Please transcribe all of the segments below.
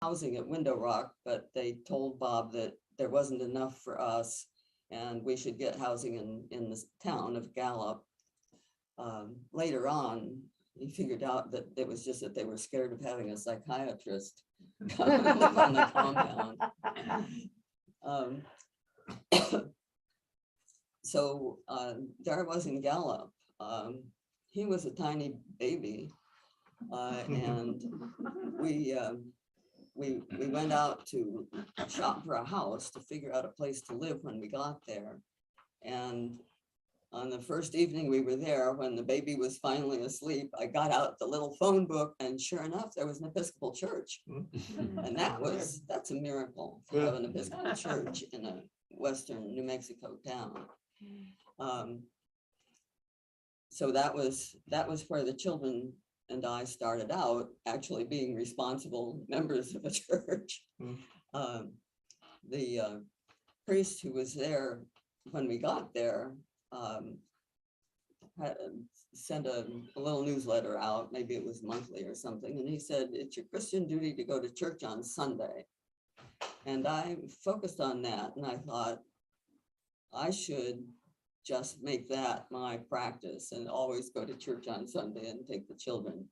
housing at Window Rock, but they told Bob that there wasn't enough for us and we should get housing in the town of Gallup. Later on, he figured out that it was just that they were scared of having a psychiatrist come and live on the compound. Um, so there I was in Gallup. He was a tiny baby, and we went out to shop for a house to figure out a place to live when we got there. And on the first evening we were there, when the baby was finally asleep, I got out the little phone book, and sure enough, there was an Episcopal church. And that's a miracle to have an Episcopal church in a western New Mexico town. So that was where the children and I started out, actually being responsible members of a church. The priest who was there when we got there sent a little newsletter out, maybe it was monthly or something, and he said, it's your Christian duty to go to church on Sunday. And I focused on that, and I thought I should just make that my practice and always go to church on Sunday and take the children.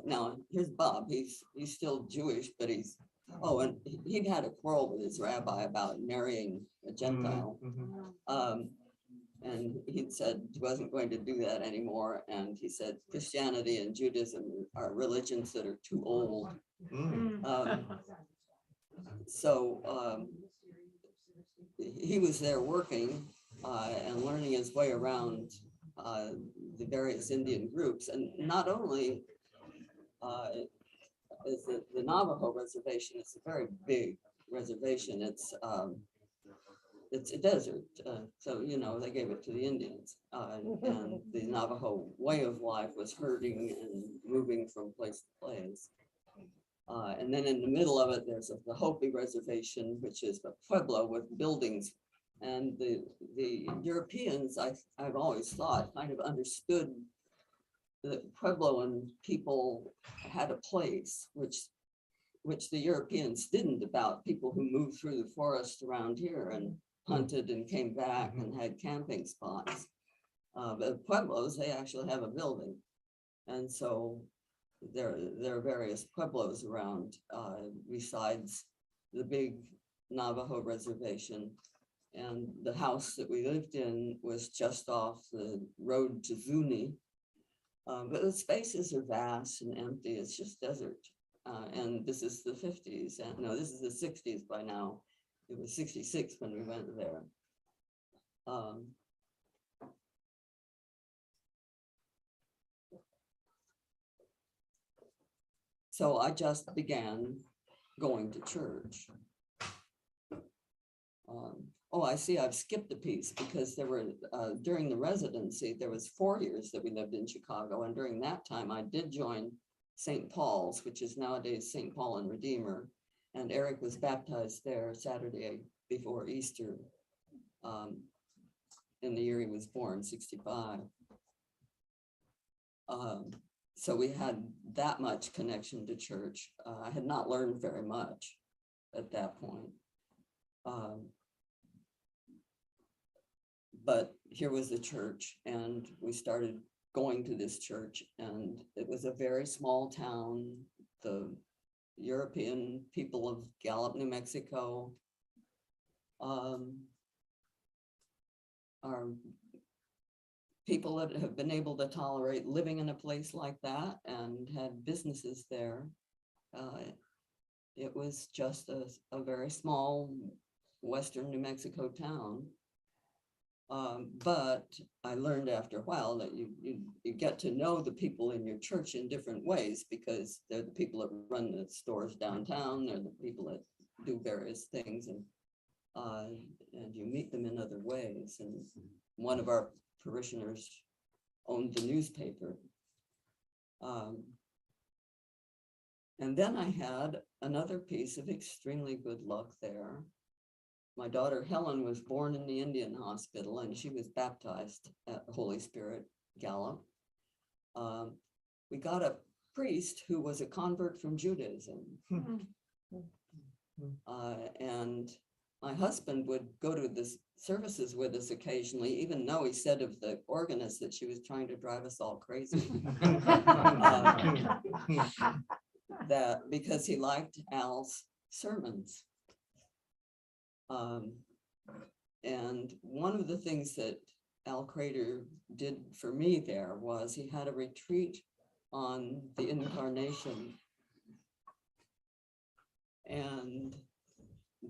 Now here's Bob. He's still Jewish, but and he'd had a quarrel with his rabbi about marrying a Gentile. And he'd said he wasn't going to do that anymore. And he said Christianity and Judaism are religions that are too old. So he was there working and learning his way around the various Indian groups. And not only is the Navajo reservation, it's a very big reservation. It's a desert. So, they gave it to the Indians. And the Navajo way of life was herding and moving from place to place. And then in the middle of it, there's the Hopi Reservation, which is a pueblo with buildings. And the Europeans, I've always thought, kind of understood that Puebloan people had a place, which the Europeans didn't, about people who moved through the forest around here and hunted and came back and had camping spots. But Pueblos, they actually have a building. And so there are various Pueblos around besides the big Navajo reservation. And the house that we lived in was just off the road to Zuni. But the spaces are vast and empty. It's just desert. And this is the 50s. And no, this is the 60s by now. It was 66 when we went there. So I just began going to church. I see I've skipped a piece, because there were, during the residency, there was 4 years that we lived in Chicago. And during that time, I did join St. Paul's, which is nowadays St. Paul and Redeemer. And Eric was baptized there Saturday before Easter in the year he was born, 65. So we had that much connection to church. I had not learned very much at that point. But here was the church, and we started going to this church, and it was a very small town. The European people of Gallup, New Mexico, are people that have been able to tolerate living in a place like that and had businesses there. It was just a very small western New Mexico town. But I learned after a while that you get to know the people in your church in different ways, because they're the people that run the stores downtown. They're the people that do various things, and you meet them in other ways. And one of our parishioners owned the newspaper. And then I had another piece of extremely good luck there. My daughter Helen was born in the Indian hospital, and she was baptized at the Holy Spirit Gallup. We got priest who was a convert from Judaism. And my husband would go to the services with us occasionally, even though he said of the organist that she was trying to drive us all crazy. That because he liked Al's sermons. And one of the things that Al Crater did for me there was he had a retreat on the Incarnation. And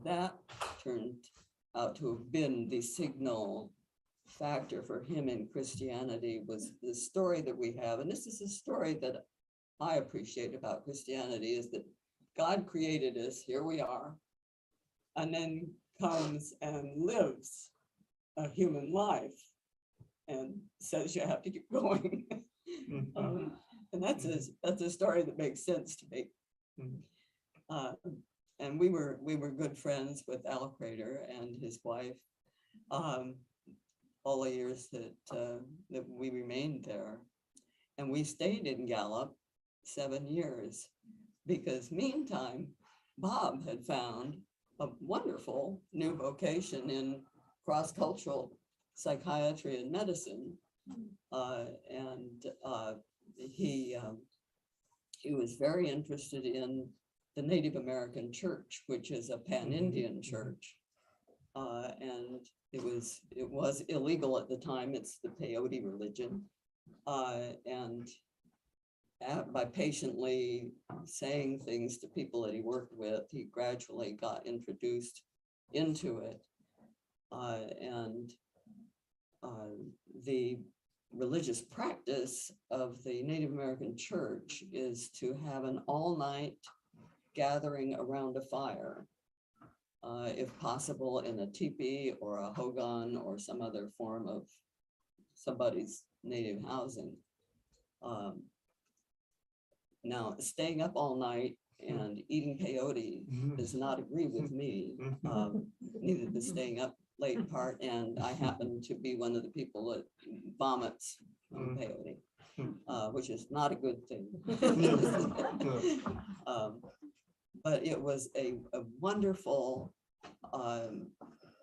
that turned out to have been the signal factor for him in Christianity, was the story that we have. And this is a story that I appreciate about Christianity, is that God created us, here we are, and then comes and lives a human life and says you have to keep going. And that's a story that makes sense to me. And we were good friends with Al Crater and his wife all the years that we remained there. And we stayed in Gallup 7 years, because meantime, Bob had found a wonderful new vocation in cross-cultural psychiatry and medicine. He was very interested in the Native American church, which is a pan-Indian church. And it was illegal at the time. It's the peyote religion. And by patiently saying things to people that he worked with, he gradually got introduced into it. The religious practice of the Native American church is to have an all-night gathering around a fire, if possible in a teepee or a hogan or some other form of somebody's native housing. Now, staying up all night and eating peyote does not agree with me. Neither does staying up late part, and I happen to be one of the people that vomits on peyote, which is not a good thing. But it was a wonderful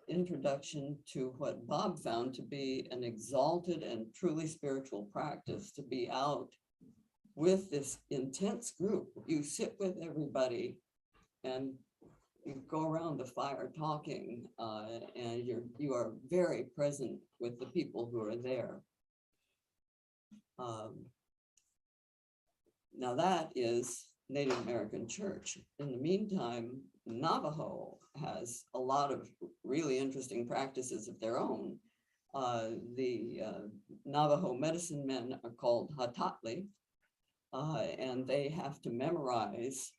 introduction to what Bob found to be an exalted and truly spiritual practice, to be out with this intense group. You sit with everybody and you go around the fire talking, and you are very present with the people who are there. Now that is Native American church. In the meantime, Navajo has a lot of really interesting practices of their own. The Navajo medicine men are called Hatatli, and they have to memorize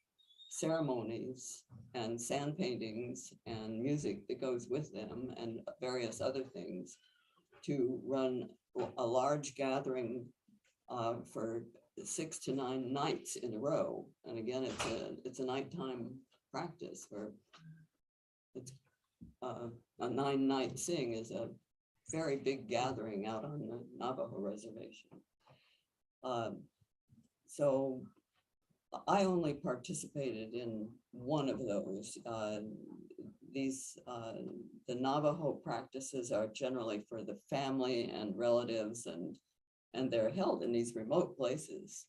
ceremonies and sand paintings and music that goes with them and various other things to run a large gathering for 6 to 9 nights in a row. And again, it's a nighttime practice where it's a 9-night sing is a very big gathering out on the Navajo reservation. So I only participated in one of those. The Navajo practices are generally for the family and relatives, and they're held in these remote places.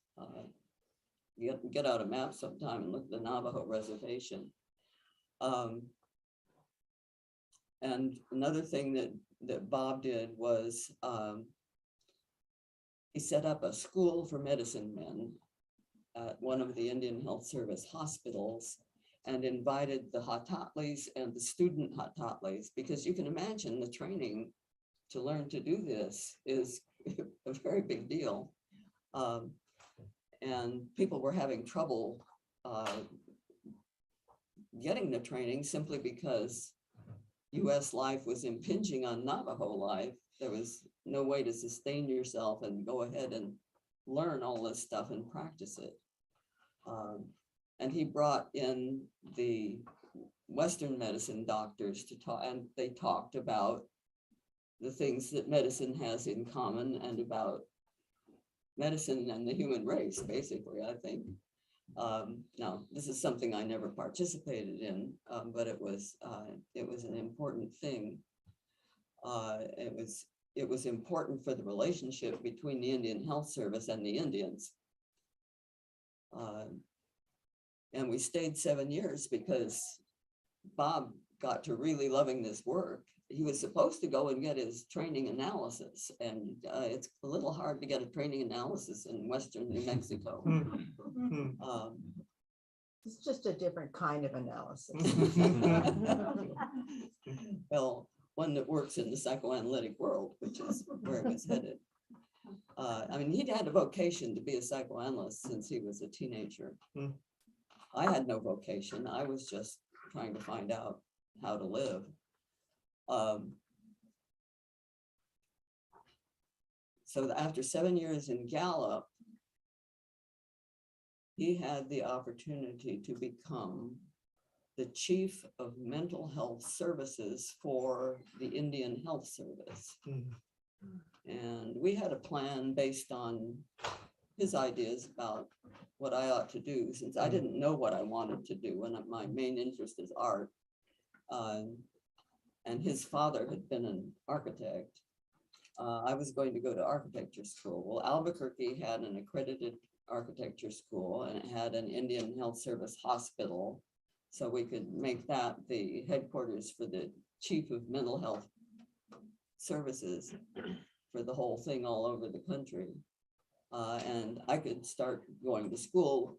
Get out a map sometime and look at the Navajo reservation. And another thing that Bob did was he set up a school for medicine men at one of the Indian Health Service hospitals and invited the Hatatlis and the student Hatatlis, because you can imagine the training to learn to do this is a very big deal. And people were having trouble getting the training simply because US life was impinging on Navajo life. There was no way to sustain yourself and go ahead and learn all this stuff and practice it. And he brought in the Western medicine doctors to talk, and they talked about the things that medicine has in common and about medicine and the human race, basically, I think. Now, this is something I never participated in, but it was an important thing. It was important for the relationship between the Indian Health Service and the Indians. And we stayed 7 years because Bob got to really loving this work. He was supposed to go and get his training analysis, and it's a little hard to get a training analysis in Western New Mexico. It's just a different kind of analysis. Well, one that works in the psychoanalytic world, which is where it was headed. I mean, he'd had a vocation to be a psychoanalyst since he was a teenager. I had no vocation. I was just trying to find out how to live. So after 7 years in Gallup, he had the opportunity to become the chief of mental health services for the Indian Health Service. And we had a plan based on his ideas about what I ought to do, since I didn't know what I wanted to do, and my main interest is art. And his father had been an architect. I was going to go to architecture school. Well, Albuquerque had an accredited architecture school, and it had an Indian Health Service hospital. So we could make that the headquarters for the chief of mental health services for the whole thing all over the country. And I could start going to school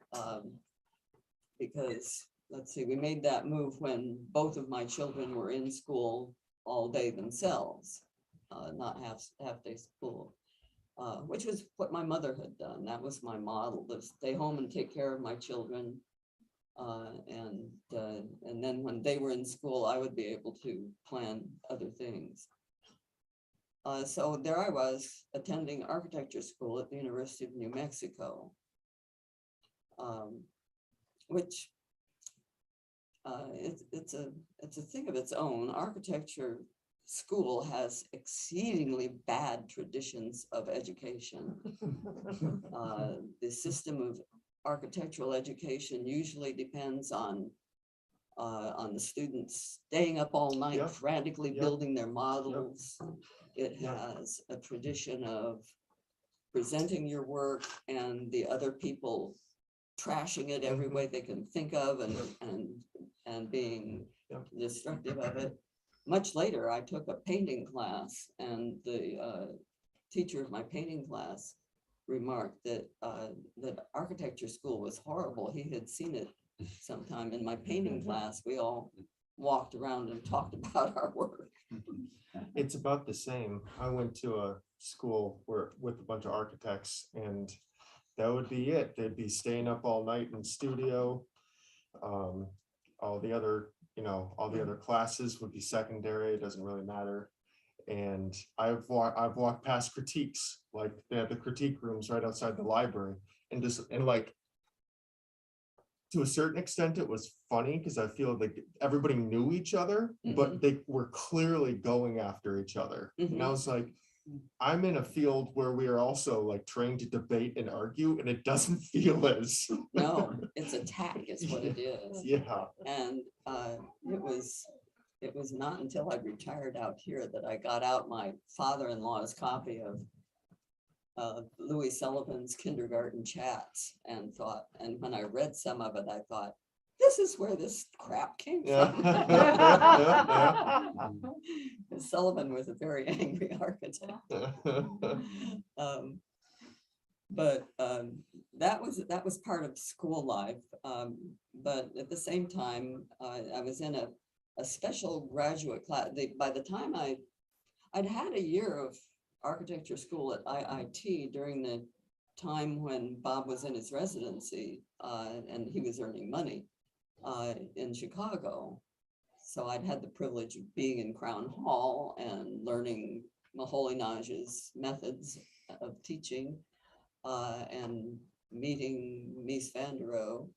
because, let's see, we made that move when both of my children were in school all day themselves, not half day school, which was what my mother had done. That was my model, to stay home and take care of my children. And then when they were in school, I would be able to plan other things. So there I was attending architecture school at the University of New Mexico, which it's a thing of its own. Architecture school has exceedingly bad traditions of education. The system of architectural education usually depends on the students staying up all night, frantically building their models. It has a tradition of presenting your work and the other people trashing it every way they can think of, and being destructive of it. Much later, I took a painting class, and the teacher of my painting class remarked that that architecture school was horrible. He had seen it sometime in my painting class. We all walked around and talked about our work. It's about the same. I went to a school with a bunch of architects, and that would be it. They'd be staying up all night in studio. All the other classes would be secondary. It doesn't really matter. And I've walked past critiques, like they have the critique rooms right outside the library, and like, to a certain extent, it was funny because I feel like everybody knew each other, but they were clearly going after each other. And I was like, I'm in a field where we are also like trained to debate and argue, and it doesn't feel as No, it's attack is what it is. Yeah. And it was not until I retired out here that I got out my father-in-law's copy of Louis Sullivan's Kindergarten Chats, and when I read some of it, I thought, this is where this crap came from. Sullivan was a very angry architect. But that was part of school life. But at the same time, I was in a special graduate class. By the time I'd had a year of architecture school at IIT during the time when Bob was in his residency, and he was earning money in Chicago. So I'd had the privilege of being in Crown Hall and learning Moholy-Nagy's methods of teaching, and meeting Mies van der Rohe.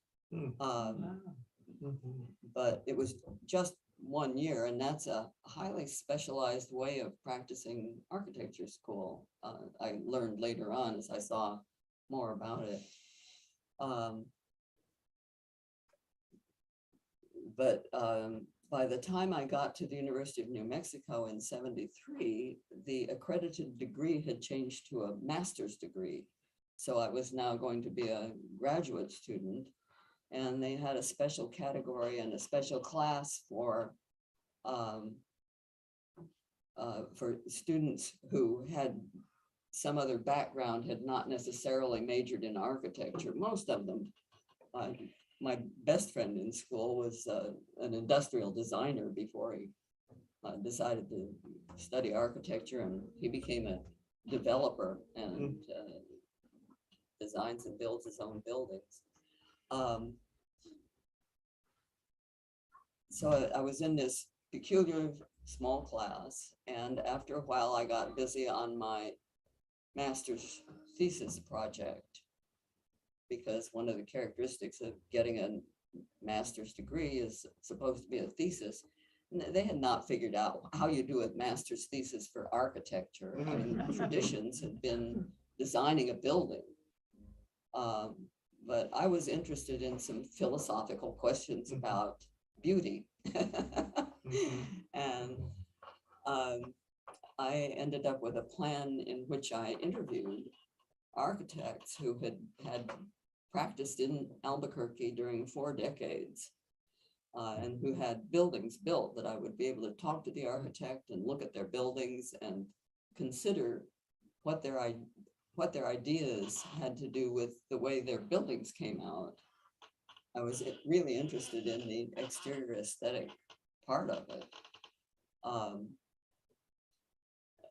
But it was just 1 year, and that's a highly specialized way of practicing architecture school. I learned later on, as I saw more about it. But by the time I got to the University of New Mexico in '73, the accredited degree had changed to a master's degree. So I was now going to be a graduate student, and they had a special category and a special class for students who had some other background, had not necessarily majored in architecture. Most of them, my best friend in school was an industrial designer before he decided to study architecture, and he became a developer and designs and builds his own buildings. So I was in this peculiar small class, and after a while I got busy on my master's thesis project, because one of the characteristics of getting a master's degree is supposed to be a thesis. And they had not figured out how you do a master's thesis for architecture. I mean, traditions had been designing a building. But I was interested in some philosophical questions about beauty. And I ended up with a plan in which I interviewed architects who had practiced in Albuquerque during 4 decades, and who had buildings built, that I would be able to talk to the architect and look at their buildings and consider what their ideas had to do with the way their buildings came out. I was really interested in the exterior aesthetic part of it.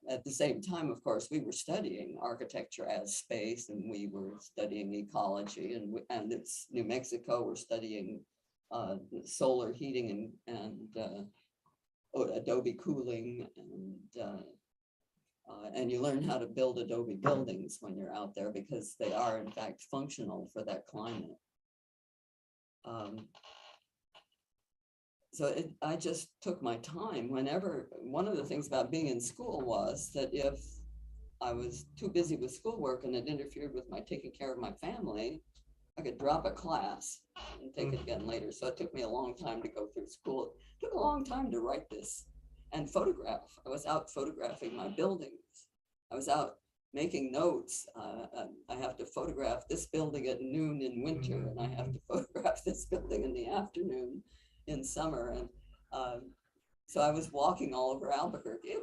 At the same time, of course, we were studying architecture as space, and we were studying ecology, and it's New Mexico, we're studying solar heating and adobe cooling, and you learn how to build adobe buildings when you're out there, because they are in fact functional for that climate. So I just took my time whenever. One of the things about being in school was that if I was too busy with schoolwork and it interfered with my taking care of my family, I could drop a class and take it again later. So it took me a long time to go through school. It took a long time to write this and photograph. I was out photographing my buildings. I was out making notes. I have to photograph this building at noon in winter, and I have to photograph this building in the afternoon in summer. And so I was walking all over Albuquerque. It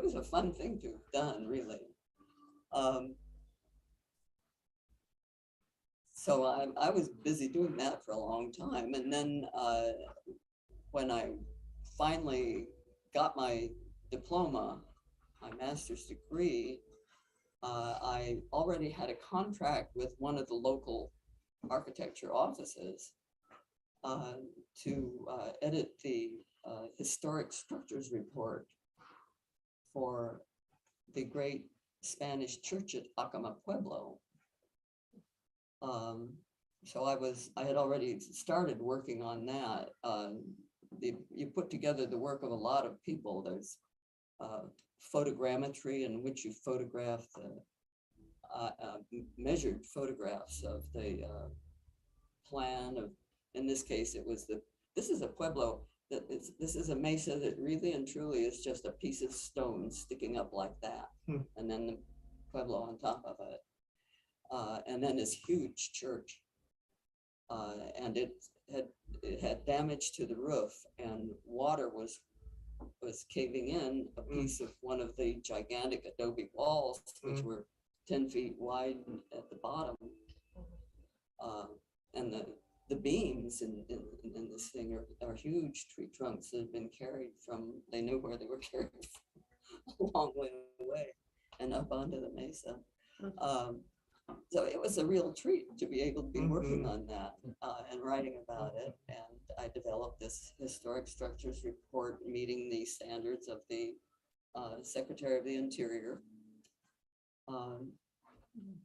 was a fun thing to have done, really. So I was busy doing that for a long time. And then when I finally got my diploma, my master's degree, I already had a contract with one of the local architecture offices to edit the historic structures report for the great Spanish church at Acoma Pueblo. So I had already started working on that. You put together the work of a lot of people. There's photogrammetry, in which you photograph the measured photographs of the plan of, in this case, this is a pueblo, this is a mesa that really and truly is just a piece of stone sticking up like that. And then the pueblo on top of it. And then this huge church. And it had damage to the roof, and water was caving in a piece of one of the gigantic adobe walls, which were 10 feet wide at the bottom. And the beams in this thing are huge tree trunks that have been carried from, they knew where they were carried from a long way away and up onto the mesa. So it was a real treat to be able to be working on that and writing about it. And I developed this historic structures report meeting the standards of the Secretary of the Interior.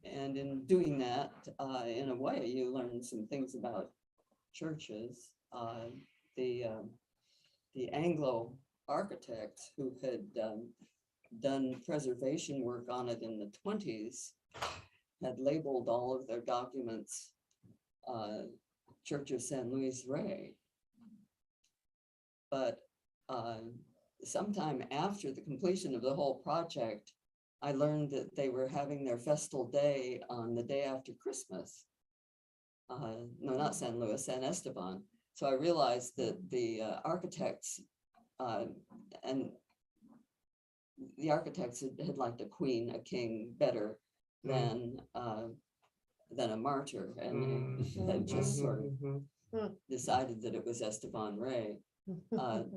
And in doing that, in a way, you learn some things about churches. The Anglo architects who had done preservation work on it in the 20s had labeled all of their documents, Church of San Luis Rey. But sometime after the completion of the whole project, I learned that they were having their festal day on the day after Christmas. No, not San Luis, San Esteban. So I realized that the architects and the architects had liked a queen, a king better than a martyr, and they had just sort of decided that it was Esteban Rey. So,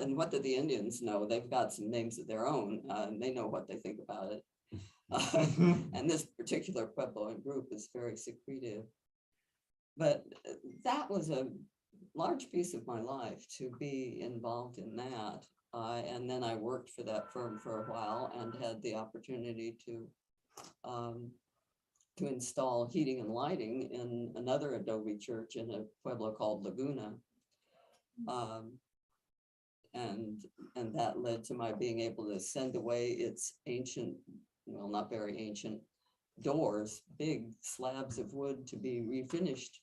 and what did the Indians know? They've got some names of their own, and they know what they think about it. And this particular Puebloan group is very secretive. But that was a large piece of my life, to be involved in that. And then I worked for that firm for a while and had the opportunity to install heating and lighting in another adobe church in a pueblo called Laguna. And that led to my being able to send away its ancient, well, not very ancient doors, big slabs of wood, to be refinished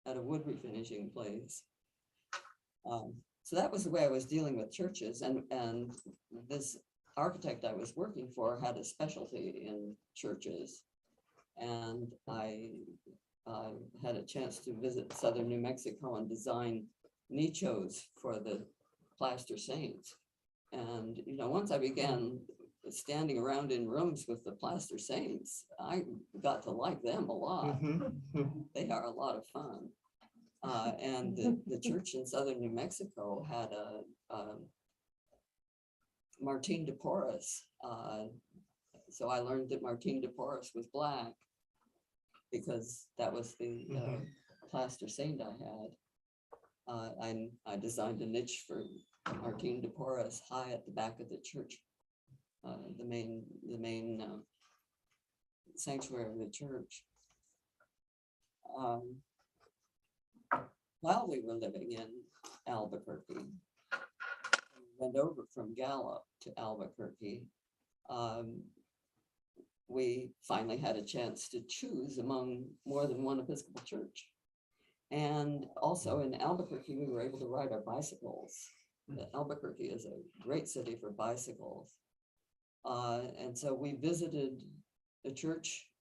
at a wood refinishing place. So that was the way I was dealing with churches, and this architect I was working for had a specialty in churches. And I had a chance to visit southern New Mexico and design nichos for the plaster saints. And, you know, once I began standing around in rooms with the plaster saints, I got to like them a lot. They are a lot of fun. And the church in southern New Mexico had a Martin de Porres. So I learned that Martin de Porres was Black, because that was the plaster saint I had. I designed a niche for Martin de Porres high at the back of the church, the main sanctuary of the church. While we were living in Albuquerque, we went over from Gallup to Albuquerque. We finally had a chance to choose among more than one Episcopal church. And also in Albuquerque, we were able to ride our bicycles. Albuquerque is a great city for bicycles. And so we visited a church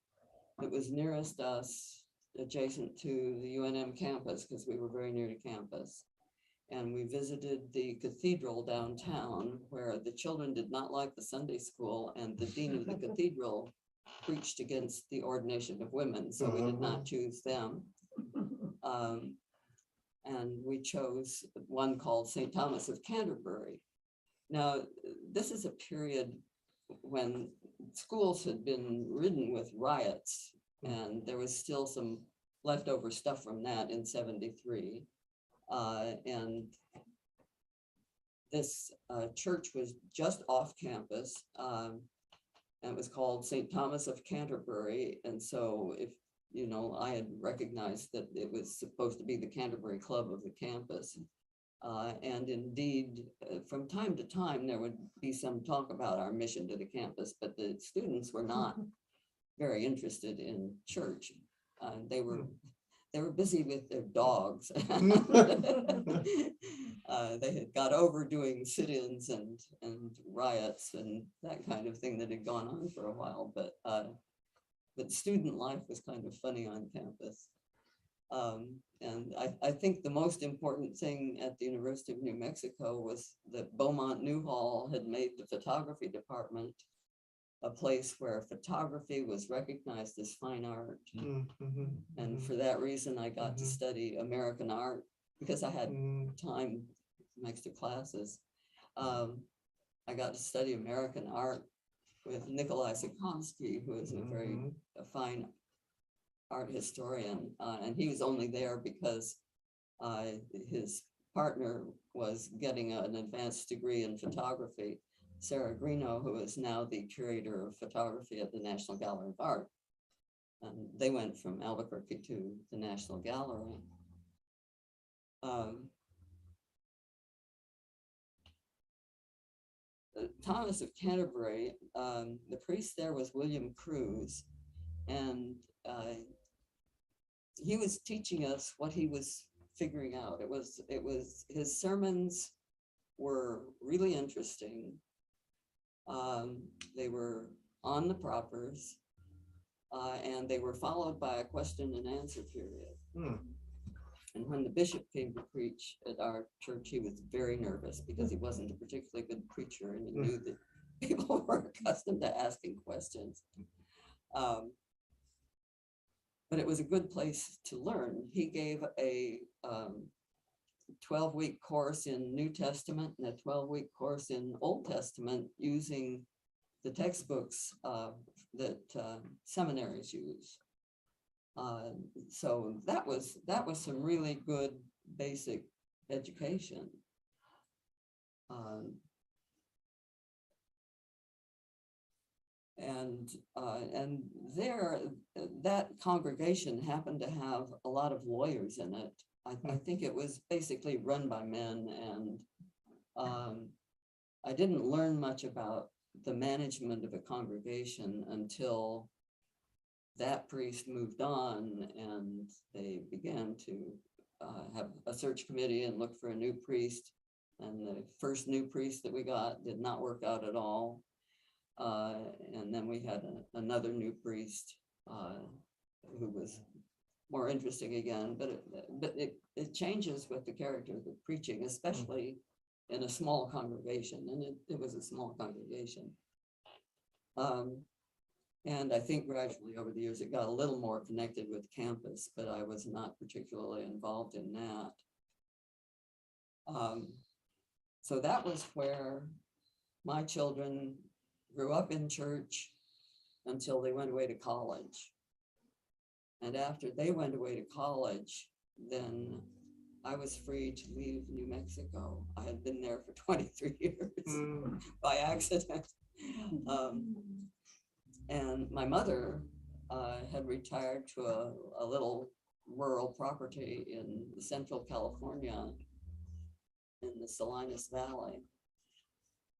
that was nearest us, adjacent to the UNM campus, because we were very near to campus. And we visited the cathedral downtown, where the children did not like the Sunday school, and the dean of the cathedral preached against the ordination of women, so we did not choose them. And we chose one called St. Thomas of Canterbury. Now, this is a period when schools had been ridden with riots, and there was still some leftover stuff from that in '73. And this church was just off campus, and it was called St. Thomas of Canterbury. And so, if you know, I had recognized that it was supposed to be the Canterbury Club of the campus. And indeed, from time to time, there would be some talk about our mission to the campus, but the students were not very interested in church. They were busy with their dogs. They had got over doing sit-ins and riots and that kind of thing that had gone on for a while, but student life was kind of funny on campus. And I think the most important thing at the University of New Mexico was that Beaumont Newhall had made the photography department a place where photography was recognized as fine art. And for that reason, I got to study American art, because I had time next to classes. I got to study American art with Nikolai Sikonski, who is a fine art historian. And he was only there because his partner was getting an advanced degree in photography, Sarah Greeno, who is now the curator of photography at the National Gallery of Art. And they went from Albuquerque to the National Gallery. Thomas of Canterbury, the priest there was William Cruz. And he was teaching us what he was figuring out. His sermons were really interesting. They were on the propers, and they were followed by a question and answer period. Hmm. And when the bishop came to preach at our church, he was very nervous because he wasn't a particularly good preacher, and he knew that people were accustomed to asking questions. But it was a good place to learn. He gave a 12-week course in New Testament and a 12-week course in Old Testament using the textbooks that seminaries use. So that was some really good basic education. And there, that congregation happened to have a lot of lawyers in it. I think it was basically run by men, and I didn't learn much about the management of a congregation until that priest moved on, and they began to have a search committee and look for a new priest. And the first new priest that we got did not work out at all. And then we had another new priest who was more interesting again, but it changes with the character of the preaching, especially in a small congregation, and it was a small congregation. And I think gradually over the years, it got a little more connected with campus, but I was not particularly involved in that. So that was where my children grew up in church until they went away to college. And after they went away to college, then I was free to leave New Mexico. I had been there for 23 years by accident. And my mother had retired to a little rural property in Central California in the Salinas Valley.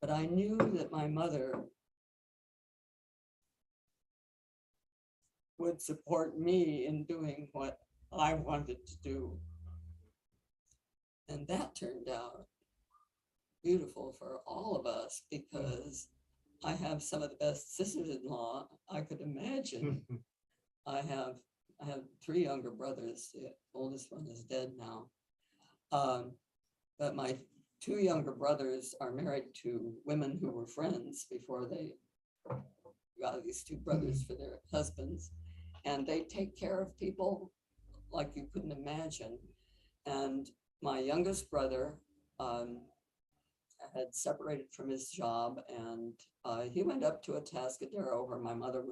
But I knew that my mother would support me in doing what I wanted to do. And that turned out beautiful for all of us, because I have some of the best sisters-in-law I could imagine. I have 3 younger brothers. The oldest one is dead now. But my 2 younger brothers are married to women who were friends before they got these 2 brothers for their husbands. And they take care of people like you couldn't imagine. And my youngest brother had separated from his job, and he went up to Atascadero, where my mother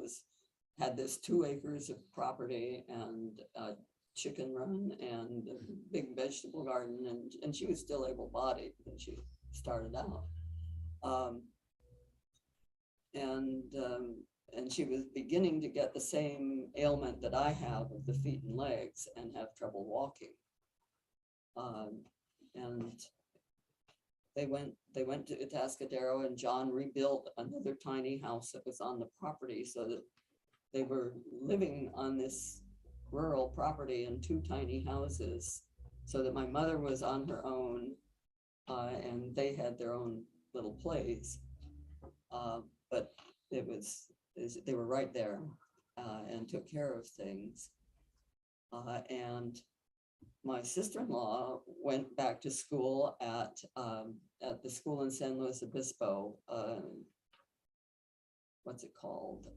had this 2 acres of property and a chicken run and a big vegetable garden, and she was still able-bodied when she started out. And she was beginning to get the same ailment that I have of the feet and legs, and have trouble walking. And they went to Atascadero, and John rebuilt another tiny house that was on the property, so that they were living on this rural property in 2 tiny houses, so that my mother was on her own, and they had their own little place. But they were right there, and took care of things. And my sister-in-law went back to school at the school in San Luis Obispo. What's it called?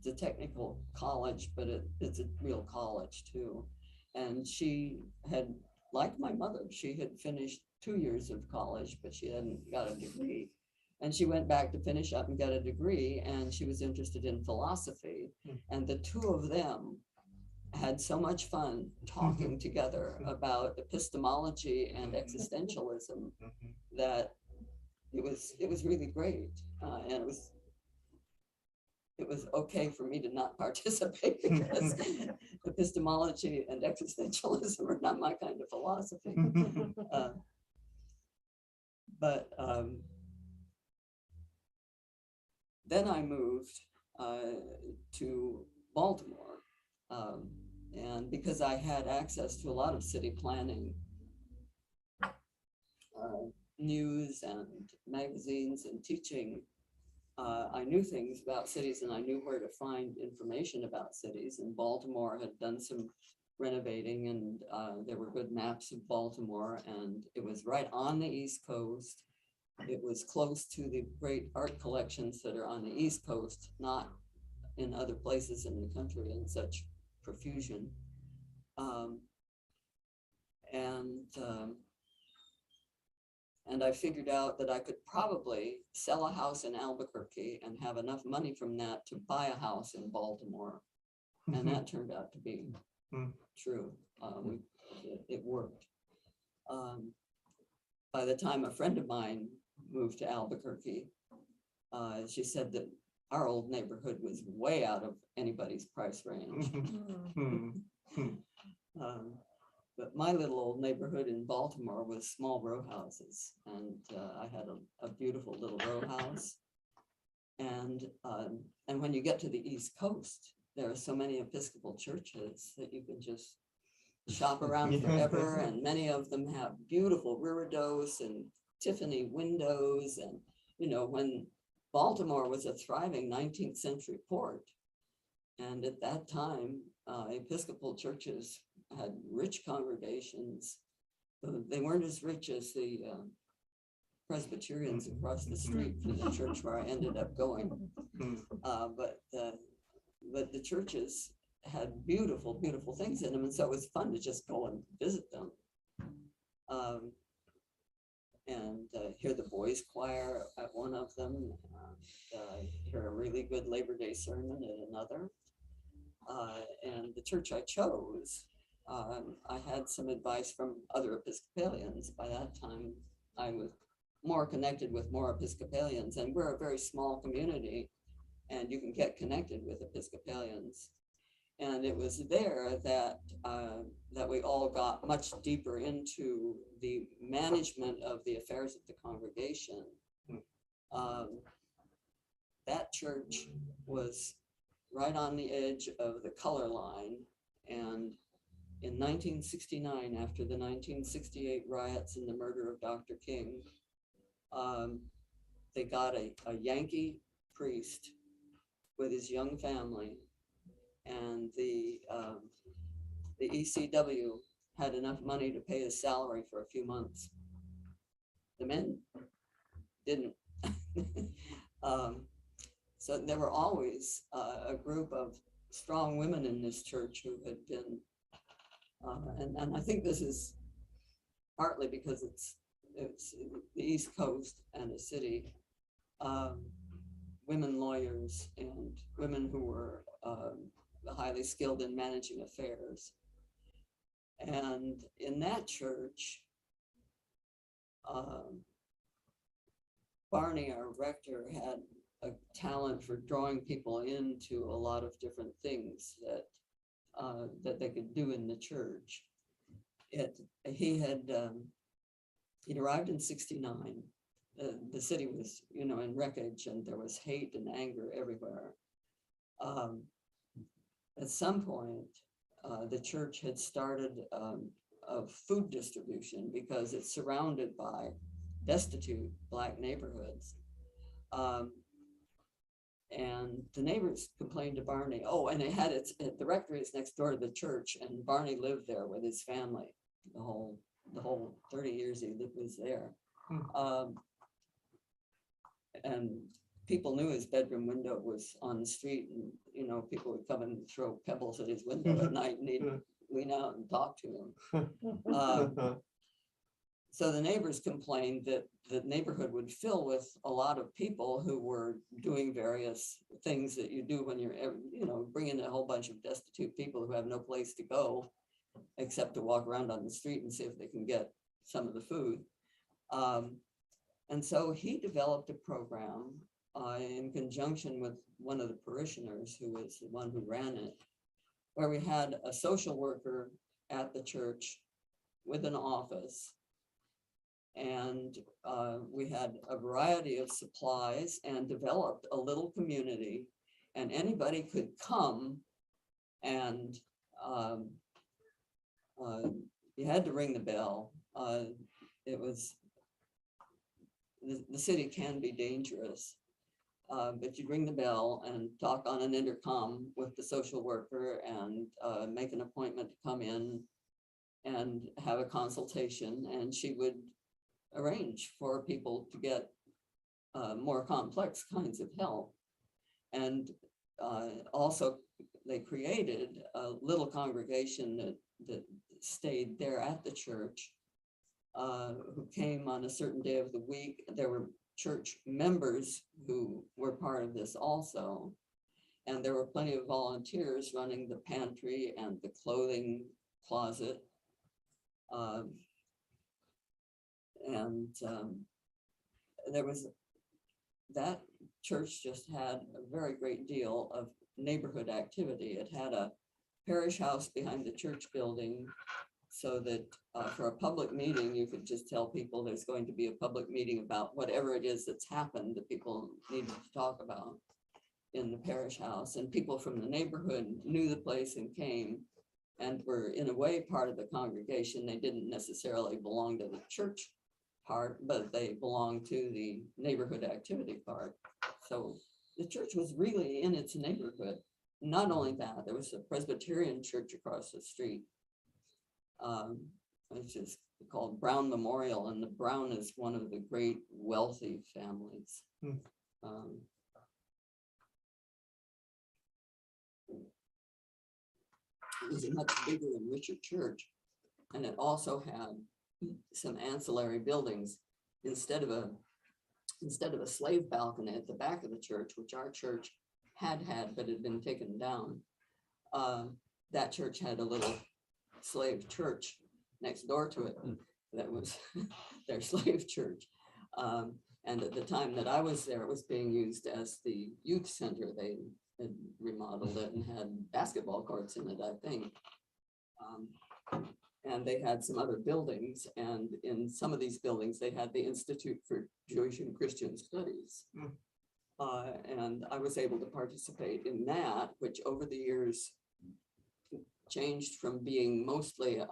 The technical college, but it's a real college too. And she had, like my mother, she had finished 2 years of college, but she hadn't got a degree. And she went back to finish up and get a degree, and she was interested in philosophy. And the 2 of them had so much fun talking together about epistemology and existentialism that it was really great. And it was okay for me to not participate, because epistemology and existentialism are not my kind of philosophy. But then I moved to Baltimore. And because I had access to a lot of city planning news and magazines and teaching, I knew things about cities and I knew where to find information about cities. And Baltimore had done some renovating, and there were good maps of Baltimore, and it was right on the East Coast. It was close to the great art collections that are on the East Coast, not in other places in the country in such profusion. And I figured out that I could probably sell a house in Albuquerque and have enough money from that to buy a house in Baltimore. And that turned out to be true. It worked. By the time a friend of mine moved to Albuquerque, she said that our old neighborhood was way out of anybody's price range. But my little old neighborhood in Baltimore was small row houses, and I had a beautiful little row house. And when you get to the East Coast, there are so many Episcopal churches that you can just shop around forever, and many of them have beautiful reredos and Tiffany windows. And you know, when Baltimore was a thriving 19th century port, and at that time, Episcopal churches had rich congregations. They weren't as rich as the Presbyterians across the street from the church where I ended up going. But the churches had beautiful, beautiful things in them. And so it was fun to just go and visit them. And hear the boys' choir at one of them, hear a really good Labor Day sermon at another. And the church I chose, I had some advice from other Episcopalians. By that time, I was more connected with more Episcopalians, and we're a very small community, and you can get connected with Episcopalians. And it was there that that we all got much deeper into the management of the affairs of the congregation. That church was right on the edge of the color line, and in 1969, after the 1968 riots and the murder of Dr. King, they got a Yankee priest with his young family, and the ECW had enough money to pay his salary for a few months. The men didn't. So there were always a group of strong women in this church who had been, and I think this is partly because it's the East Coast and a city, women lawyers and women who were highly skilled in managing affairs. And in that church, Barney, our rector, had a talent for drawing people into a lot of different things that they could do in the church. He'd arrived in '69. The city was, in wreckage, and there was hate and anger everywhere. At some point, the church had started a food distribution because it's surrounded by destitute Black neighborhoods. And the neighbors complained to Barney. Oh, and the rectory is next door to the church, and Barney lived there with his family the whole 30 years he was there. And people knew his bedroom window was on the street, and people would come and throw pebbles at his window at night, and he'd lean out and talk to them. So the neighbors complained that the neighborhood would fill with a lot of people who were doing various things that you do when you're, bringing a whole bunch of destitute people who have no place to go except to walk around on the street and see if they can get some of the food. And so he developed a program in conjunction with one of the parishioners, who was the one who ran it, where we had a social worker at the church with an office. And we had a variety of supplies and developed a little community, and anybody could come And you had to ring the bell. It was, the city can be dangerous. But you ring the bell and talk on an intercom with the social worker and make an appointment to come in and have a consultation, and she would arrange for people to get more complex kinds of help. And also they created a little congregation that stayed there at the church, who came on a certain day of the week. There were church members who were part of this also. And there were plenty of volunteers running the pantry and the clothing closet. There was, that church just had a very great deal of neighborhood activity. It had a parish house behind the church building, so that for a public meeting, you could just tell people there's going to be a public meeting about whatever it is that's happened that people needed to talk about in the parish house. And people from the neighborhood knew the place and came and were in a way part of the congregation. They didn't necessarily belong to the church part, but they belonged to the neighborhood activity part. So the church was really in its neighborhood. Not only that, there was a Presbyterian church across the street, which is called Brown Memorial, and the Brown is one of the great wealthy families. It was a much bigger and richer church, and it also had some ancillary buildings. Instead of a slave balcony at the back of the church, which our church had but had been taken down, that church had a little slave church next door to it. That was their slave church. And at the time that I was there, it was being used as the youth center. They had remodeled it and had basketball courts in it, I think. And they had some other buildings, and in some of these buildings, they had the Institute for Jewish and Christian Studies. And I was able to participate in that, which over the years changed from being mostly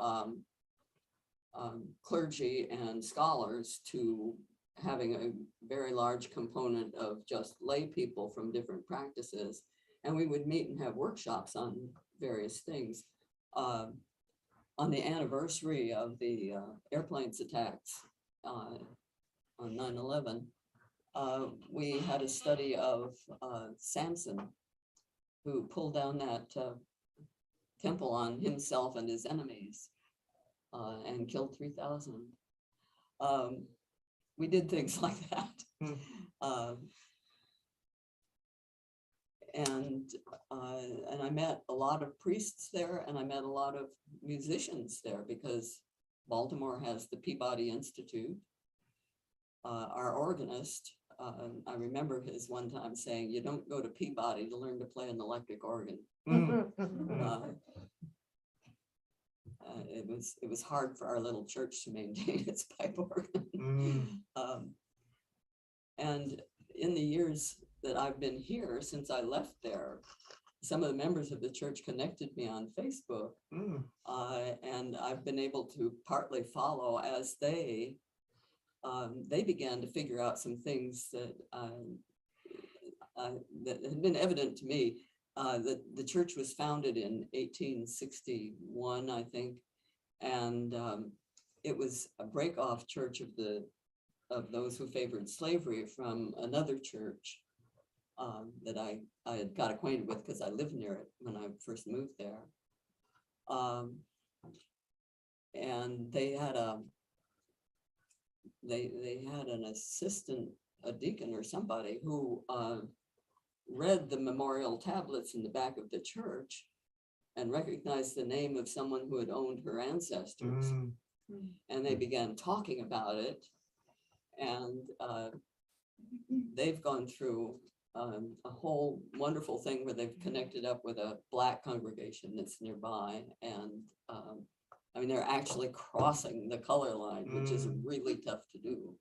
clergy and scholars to having a very large component of just lay people from different practices. And we would meet and have workshops on various things. On the anniversary of the airplanes attacks on 9/11, we had a study of Samson, who pulled down that temple on himself and his enemies and killed 3,000. We did things like that. And I met a lot of priests there, and I met a lot of musicians there, because Baltimore has the Peabody Institute. Our organist, I remember his one time saying, "You don't go to Peabody to learn to play an electric organ." It was hard for our little church to maintain its pipe organ. And in the years that I've been here, since I left there, some of the members of the church connected me on Facebook, and I've been able to partly follow as they began to figure out some things that had been evident to me. That the church was founded in 1861, I think, and it was a break-off church of those who favored slavery from another church that I had got acquainted with because I lived near it when I first moved there. And they had an assistant, a deacon or somebody, who read the memorial tablets in the back of the church and recognized the name of someone who had owned her ancestors. And they began talking about it. And they've gone through a whole wonderful thing where they've connected up with a Black congregation that's nearby. And I mean, they're actually crossing the color line, which is really tough to do.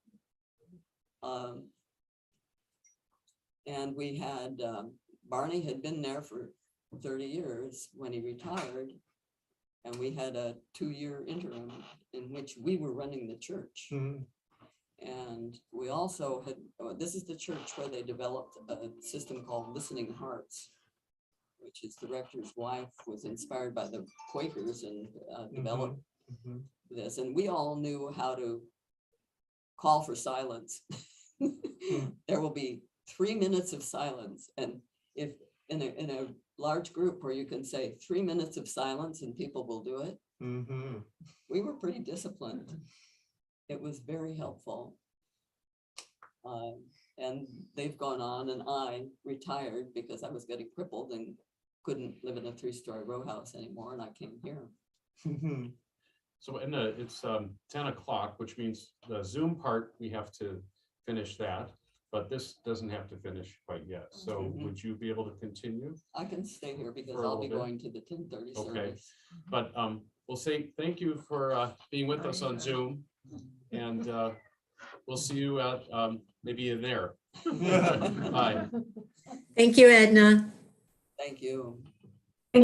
And we had, Barney had been there for 30 years when he retired. And we had a 2-year interim in which we were running the church. Mhm. And we also had, this is the church where they developed a system called Listening Hearts, which is the rector's wife was inspired by the Quakers and developed Mhm. this. And we all knew how to call for silence. There will be 3 minutes of silence. And if in a large group where you can say 3 minutes of silence and people will do it, Mhm. we were pretty disciplined. It was very helpful. And they've gone on, and I retired because I was getting crippled and couldn't live in a 3-story row house anymore, and I came here. Mhm. So it's 10 o'clock, which means the Zoom part, we have to finish that, but this doesn't have to finish quite yet. So Mhm. would you be able to continue? I can stay here because For a I'll be little bit. going to the 10:30 Okay. service. But we'll say thank you for being with us on Zoom. And we'll see you at maybe in there. Bye. Thank you, Edna. Thank you.